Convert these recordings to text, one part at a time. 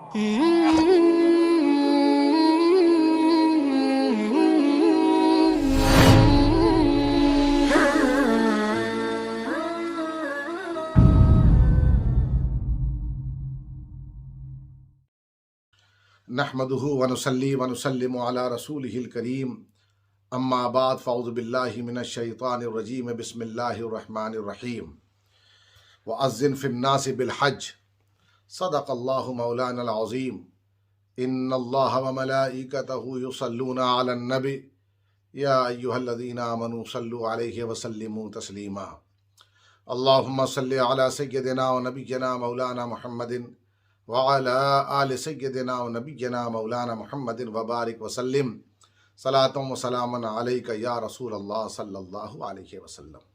نحمدہ ونصلی ونسلم علی رسولہ الکریم اما بعد فاعوذ باللہ من الشیطان الرجیم بسم اللہ الرحمن الرحیم وأذن فی الناس بالحج صدق اللہ مولانا العظیم ان اللہ وملائکتہ یصلون علی النبی یا ایہا الذین آمنوا صلوا علیہ وسلموا تسلیما اللہم صلی علی سیدنا و نبینا مولانا محمد وعلى آل سیدنا و نبینا مولانا محمد وبارک وسلم صلاۃ و سلام علیک یا رسول اللہ صلی اللہ علیہ وسلم۔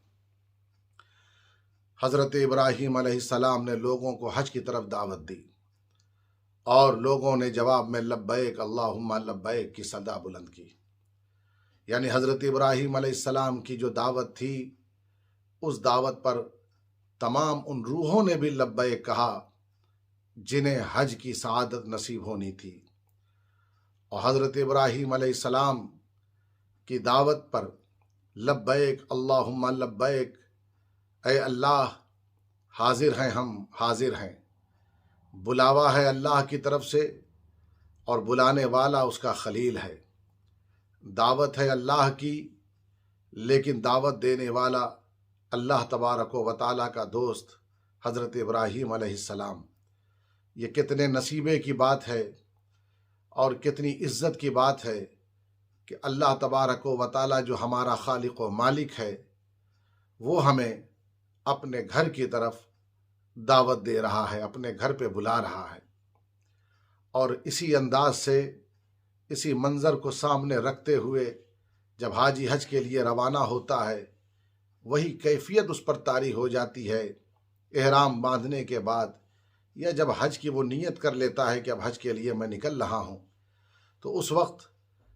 حضرت ابراہیم علیہ السلام نے لوگوں کو حج کی طرف دعوت دی اور لوگوں نے جواب میں لبیک اللہم لبیک کی صدا بلند کی، یعنی حضرت ابراہیم علیہ السلام کی جو دعوت تھی اس دعوت پر تمام ان روحوں نے بھی لبیک کہا جنہیں حج کی سعادت نصیب ہونی تھی، اور حضرت ابراہیم علیہ السلام کی دعوت پر لبیک اللہم لبیک، اے اللہ حاضر ہیں، ہم حاضر ہیں، بلاوا ہے اللہ کی طرف سے اور بلانے والا اس کا خلیل ہے، دعوت ہے اللہ کی لیکن دعوت دینے والا اللہ تبارک و تعالیٰ کا دوست حضرت ابراہیم علیہ السلام۔ یہ کتنے نصیبے کی بات ہے اور کتنی عزت کی بات ہے کہ اللہ تبارک و تعالیٰ جو ہمارا خالق و مالک ہے وہ ہمیں اپنے گھر کی طرف دعوت دے رہا ہے، اپنے گھر پہ بلا رہا ہے، اور اسی انداز سے اسی منظر کو سامنے رکھتے ہوئے جب حاجی حج کے لیے روانہ ہوتا ہے وہی کیفیت اس پر طاری ہو جاتی ہے احرام باندھنے کے بعد، یا جب حج کی وہ نیت کر لیتا ہے کہ اب حج کے لیے میں نکل رہا ہوں، تو اس وقت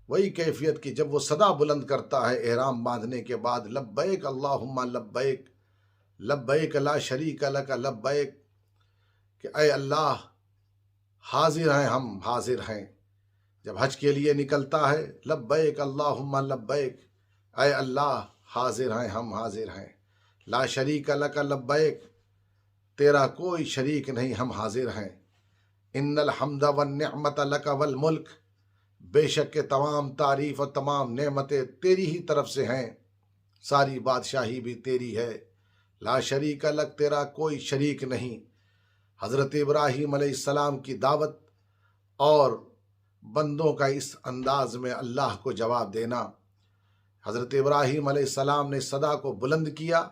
وہی کیفیت کی جب وہ صدا بلند کرتا ہے احرام باندھنے کے بعد لبیک اللہم لبیک لبیک لا شریک لک لبیک، کہ اے اللہ حاضر ہیں، ہم حاضر ہیں۔ جب حج کے لیے نکلتا ہے لبیک اللہم لبیک، اے اللہ حاضر ہیں، ہم حاضر ہیں، لا شریک لک لبیک، تیرا کوئی شریک نہیں، ہم حاضر ہیں، ان الحمد والنعمت لک والملک، بے شک کہ تمام تعریف اور تمام نعمتیں تیری ہی طرف سے ہیں، ساری بادشاہی بھی تیری ہے، لا شریک لک، تیرا کوئی شریک نہیں۔ حضرت ابراہیم علیہ السلام کی دعوت اور بندوں کا اس انداز میں اللہ کو جواب دینا، حضرت ابراہیم علیہ السلام نے صدا کو بلند کیا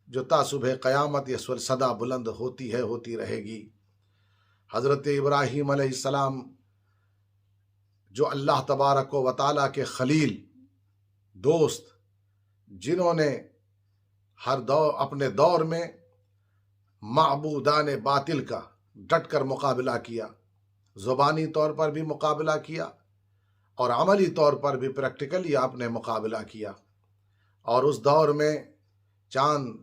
جو تا صبح قیامت یہ صدا بلند ہوتی ہے، ہوتی رہے گی۔ حضرت ابراہیم علیہ السلام جو اللہ تبارک و تعالیٰ کے خلیل دوست، جنہوں نے ہر دور اپنے دور میں معبودان باطل کا ڈٹ کر مقابلہ کیا، زبانی طور پر بھی مقابلہ کیا اور عملی طور پر بھی پریکٹیکلی آپ نے مقابلہ کیا، اور اس دور میں چاند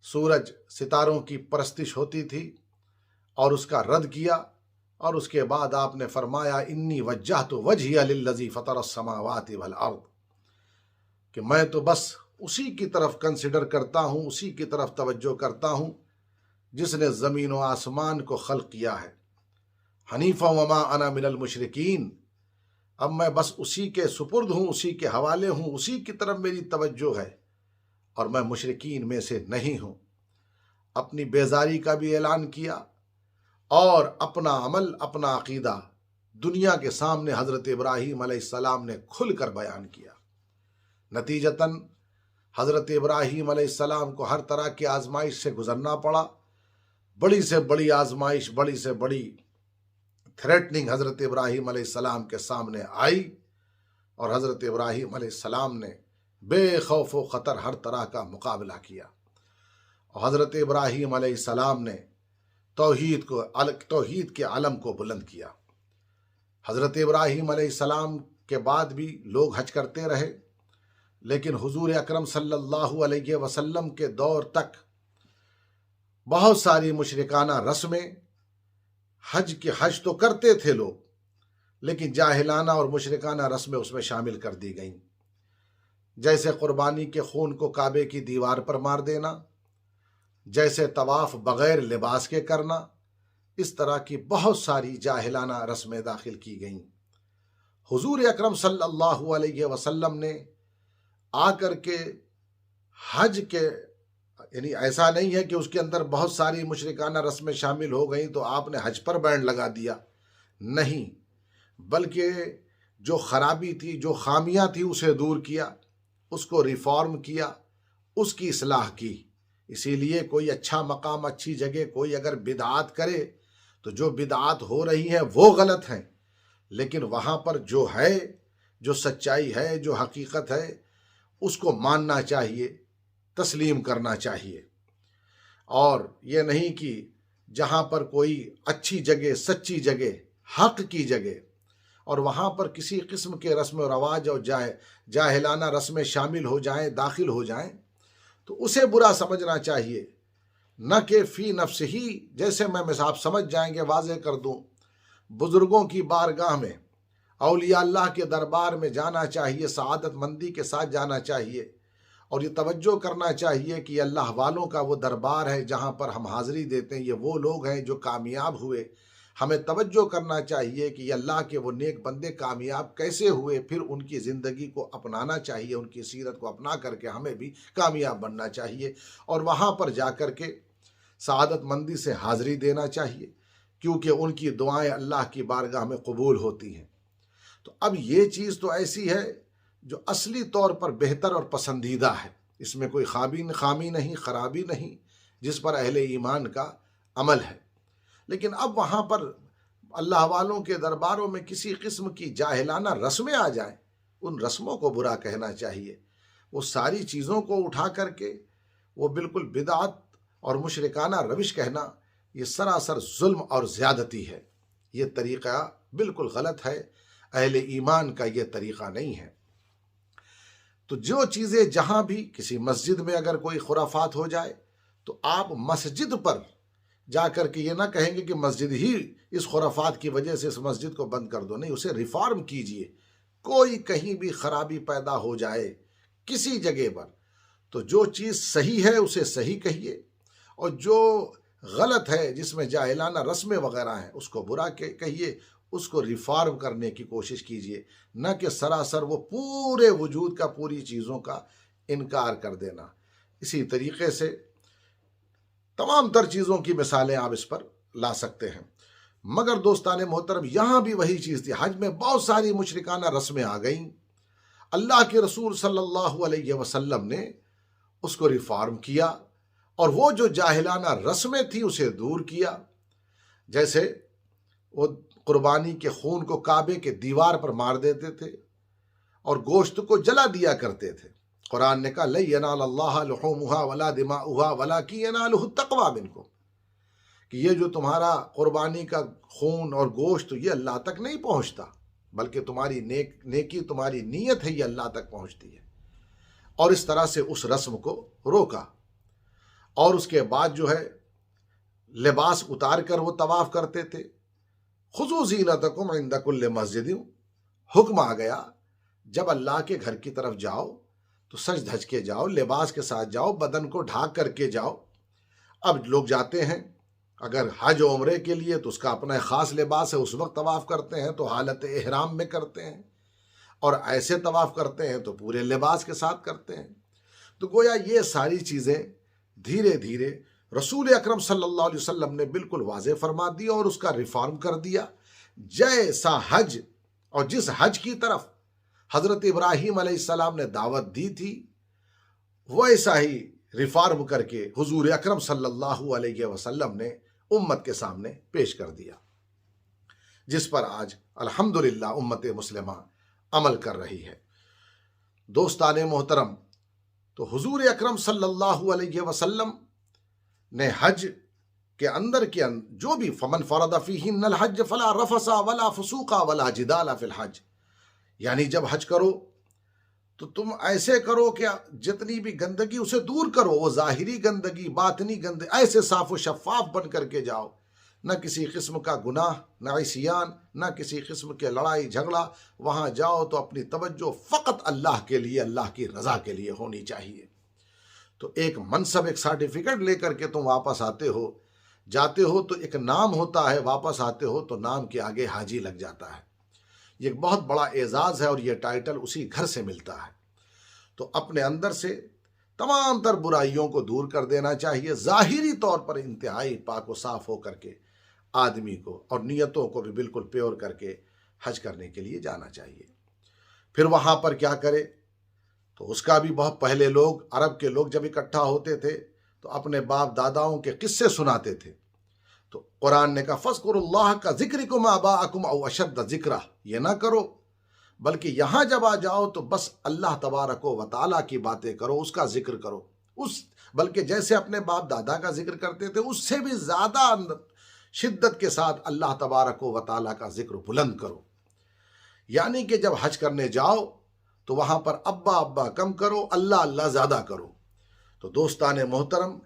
سورج ستاروں کی پرستش ہوتی تھی اور اس کا رد کیا، اور اس کے بعد آپ نے فرمایا انی وجہت وجہی للذی فطر السماوات والارض، کہ میں تو بس اسی کی طرف کنسیڈر کرتا ہوں، اسی کی طرف توجہ کرتا ہوں جس نے زمین و آسمان کو خلق کیا ہے، حنیفا وما انا من المشرکین، اب میں بس اسی کے سپرد ہوں، اسی کے حوالے ہوں، اسی کی طرف میری توجہ ہے اور میں مشرکین میں سے نہیں ہوں۔ اپنی بیزاری کا بھی اعلان کیا اور اپنا عمل، اپنا عقیدہ دنیا کے سامنے حضرت ابراہیم علیہ السلام نے کھل کر بیان کیا۔ نتیجتاً حضرت ابراہیم علیہ السلام کو ہر طرح کی آزمائش سے گزرنا پڑا، بڑی سے بڑی آزمائش، بڑی سے بڑی تھریٹننگ حضرت ابراہیم علیہ السلام کے سامنے آئی، اور حضرت ابراہیم علیہ السلام نے بے خوف و خطر ہر طرح کا مقابلہ کیا، اور حضرت ابراہیم علیہ السلام نے توحید کے علم کو بلند کیا۔ حضرت ابراہیم علیہ السلام کے بعد بھی لوگ حج کرتے رہے، لیکن حضور اکرم صلی اللہ علیہ وسلم کے دور تک بہت ساری مشرکانہ رسمیں حج تو کرتے تھے لوگ، لیکن جاہلانہ اور مشرکانہ رسمیں اس میں شامل کر دی گئیں، جیسے قربانی کے خون کو کعبے کی دیوار پر مار دینا، جیسے طواف بغیر لباس کے کرنا، اس طرح کی بہت ساری جاہلانہ رسمیں داخل کی گئیں۔ حضور اکرم صلی اللہ علیہ وسلم نے آ کر کے حج کے، یعنی ایسا نہیں ہے کہ اس کے اندر بہت ساری مشرکانہ رسمیں شامل ہو گئیں تو آپ نے حج پر بینڈ لگا دیا، نہیں، بلکہ جو خرابی تھی، جو خامیاں تھی، اسے دور کیا، اس کو ریفارم کیا، اس کی اصلاح کی۔ اسی لیے کوئی اچھا مقام، اچھی جگہ کوئی اگر بدعات کرے تو جو بدعات ہو رہی ہیں وہ غلط ہیں، لیکن وہاں پر جو ہے، جو سچائی ہے، جو حقیقت ہے، اس کو ماننا چاہیے، تسلیم کرنا چاہیے۔ اور یہ نہیں کہ جہاں پر کوئی اچھی جگہ، سچی جگہ، حق کی جگہ، اور وہاں پر کسی قسم کے رسم و رواج اور جاہلانہ رسمیں شامل ہو جائیں، داخل ہو جائیں، تو اسے برا سمجھنا چاہیے، نہ کہ فی نفس ہی، جیسے میں آپ سمجھ جائیں گے، واضح کر دوں، بزرگوں کی بارگاہ میں، اولیاء اللہ کے دربار میں جانا چاہیے، سعادت مندی کے ساتھ جانا چاہیے، اور یہ توجہ کرنا چاہیے کہ اللہ والوں کا وہ دربار ہے جہاں پر ہم حاضری دیتے ہیں، یہ وہ لوگ ہیں جو کامیاب ہوئے۔ ہمیں توجہ کرنا چاہیے کہ یہ اللہ کے وہ نیک بندے کامیاب کیسے ہوئے، پھر ان کی زندگی کو اپنانا چاہیے، ان کی سیرت کو اپنا کر کے ہمیں بھی کامیاب بننا چاہیے، اور وہاں پر جا کر کے سعادت مندی سے حاضری دینا چاہیے، کیونکہ ان کی دعائیں اللہ کی بارگاہ میں قبول ہوتی ہیں۔ تو اب یہ چیز تو ایسی ہے جو اصلی طور پر بہتر اور پسندیدہ ہے، اس میں کوئی خامی نہیں، خرابی نہیں، جس پر اہل ایمان کا عمل ہے۔ لیکن اب وہاں پر اللہ والوں کے درباروں میں کسی قسم کی جاہلانہ رسمیں آ جائیں، ان رسموں کو برا کہنا چاہیے۔ وہ ساری چیزوں کو اٹھا کر کے وہ بالکل بدعت اور مشرکانہ روش کہنا، یہ سراسر ظلم اور زیادتی ہے، یہ طریقہ بالکل غلط ہے، اہل ایمان کا یہ طریقہ نہیں ہے۔ تو جو چیزیں جہاں بھی کسی مسجد میں اگر کوئی خرافات ہو جائے تو آپ مسجد پر جا کر کے یہ نہ کہیں گے کہ مسجد ہی اس خرافات کی وجہ سے اس مسجد کو بند کر دو، نہیں، اسے ریفارم کیجئے۔ کوئی کہیں بھی خرابی پیدا ہو جائے کسی جگہ پر تو جو چیز صحیح ہے اسے صحیح کہیے، اور جو غلط ہے جس میں جاہلانہ رسمیں وغیرہ ہیں اس کو برا کہیے، اس کو ریفارم کرنے کی کوشش کیجئے، نہ کہ سراسر وہ پورے وجود کا، پوری چیزوں کا انکار کر دینا۔ اسی طریقے سے تمام تر چیزوں کی مثالیں آپ اس پر لا سکتے ہیں۔ مگر دوستان محترم، یہاں بھی وہی چیز تھی، حج میں بہت ساری مشرکانہ رسمیں آ گئیں، اللہ کے رسول صلی اللہ علیہ وسلم نے اس کو ریفارم کیا، اور وہ جو جاہلانہ رسمیں تھیں اسے دور کیا، جیسے وہ قربانی کے خون کو کعبے کے دیوار پر مار دیتے تھے اور گوشت کو جلا دیا کرتے تھے۔ قرآن نے کہا لَن يَنَالَ اللَّهَ لُحُومُهَا وَلَا دِمَاؤُهَا وَلَٰكِن يَنَالُهُ التَّقْوَىٰ مِنكُمْ، کہ یہ جو تمہارا قربانی کا خون اور گوشت یہ اللہ تک نہیں پہنچتا، بلکہ تمہاری نیکی، تمہاری نیت ہے، یہ اللہ تک پہنچتی ہے۔ اور اس طرح سے اس رسم کو روکا، اور اس کے بعد جو ہے لباس اتار کر وہ طواف کرتے تھے۔ خُذُوا زِینَتَکُمْ عِندَ کُلِّ مَسْجِدٍ، حکم آ گیا جب اللہ کے گھر کی طرف جاؤ تو سج دھج کے جاؤ، لباس کے ساتھ جاؤ، بدن کو ڈھانک کر کے جاؤ۔ اب لوگ جاتے ہیں اگر حج و عمرے کے لیے تو اس کا اپنا خاص لباس ہے، اس وقت طواف کرتے ہیں تو حالت احرام میں کرتے ہیں، اور ایسے طواف کرتے ہیں تو پورے لباس کے ساتھ کرتے ہیں۔ تو گویا یہ ساری چیزیں دھیرے دھیرے رسول اکرم صلی اللہ علیہ وسلم نے بالکل واضح فرما دیا اور اس کا ریفارم کر دیا۔ جیسا حج اور جس حج کی طرف حضرت ابراہیم علیہ السلام نے دعوت دی تھی، ویسا ہی ریفارم کر کے حضور اکرم صلی اللہ علیہ وسلم نے امت کے سامنے پیش کر دیا، جس پر آج الحمدللہ امت مسلمہ عمل کر رہی ہے۔ دوستان محترم، تو حضور اکرم صلی اللہ علیہ وسلم نے حج کے اندر جو بھی فمن فرض فیہن الحج فلا رفث ولا فسوق ولا جدال فی الحج، یعنی جب حج کرو تو تم ایسے کرو کہ جتنی بھی گندگی اسے دور کرو، وہ ظاہری گندگی، باطنی گندگی، ایسے صاف و شفاف بن کر کے جاؤ، نہ کسی قسم کا گناہ، نہ عصیان، نہ کسی قسم کے لڑائی جھگڑا. وہاں جاؤ تو اپنی توجہ فقط اللہ کے لیے، اللہ کی رضا کے لیے ہونی چاہیے. تو ایک منصب، ایک سرٹیفکیٹ لے کر کے تم واپس آتے ہو، جاتے ہو تو ایک نام ہوتا ہے، واپس آتے ہو تو نام کے آگے حاجی لگ جاتا ہے. یہ ایک بہت بڑا اعزاز ہے اور یہ ٹائٹل اسی گھر سے ملتا ہے. تو اپنے اندر سے تمام تر برائیوں کو دور کر دینا چاہیے. ظاہری طور پر انتہائی پاک و صاف ہو کر کے آدمی کو، اور نیتوں کو بھی بالکل پیور کر کے حج کرنے کے لیے جانا چاہیے. پھر وہاں پر کیا کرے؟ تو اس کا بھی بہت پہلے لوگ، عرب کے لوگ جب اکٹھا ہوتے تھے تو اپنے باپ داداؤں کے قصے سناتے تھے. تو قرآن نے کہا فَاذْكُرُوا اللَّهَ كَذِكْرِكُمْ آبَاءَكُمْ أَوْ أَشَدَّ ذِكْرًا. یہ نہ کرو، بلکہ یہاں جب آ جاؤ تو بس اللہ تبارک و تعالیٰ کی باتیں کرو، اس کا ذکر کرو. بلکہ جیسے اپنے باپ دادا کا ذکر کرتے تھے اس سے بھی زیادہ شدت کے ساتھ اللہ تبارک و تعالیٰ کا ذکر بلند کرو. یعنی کہ جب حج کرنے جاؤ تو وہاں پر ابا کم کرو، اللہ اللہ زیادہ کرو. تو دوستان محترم،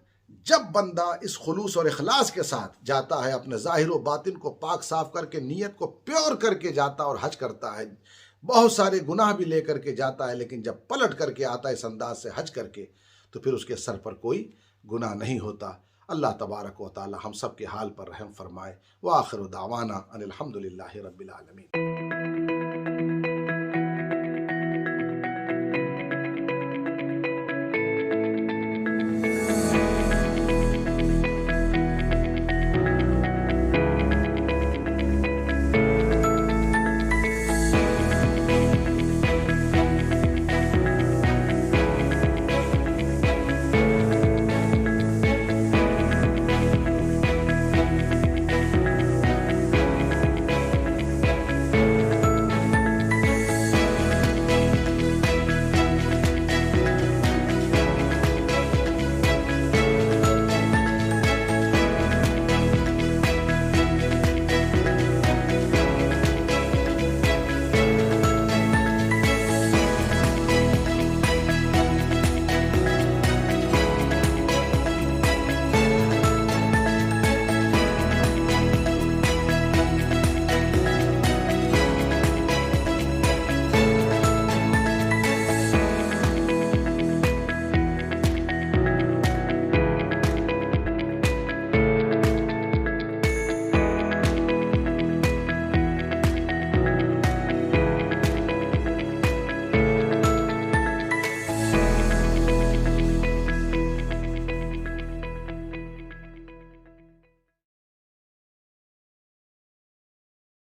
جب بندہ اس خلوص اور اخلاص کے ساتھ جاتا ہے، اپنے ظاہر و باطن کو پاک صاف کر کے، نیت کو پیور کر کے جاتا اور حج کرتا ہے، بہت سارے گناہ بھی لے کر کے جاتا ہے، لیکن جب پلٹ کر کے آتا ہے اس انداز سے حج کر کے، تو پھر اس کے سر پر کوئی گناہ نہیں ہوتا. اللہ تبارک و تعالی ہم سب کے حال پر رحم فرمائے. وآخر دعوانا ان الحمد للہ رب العالمین.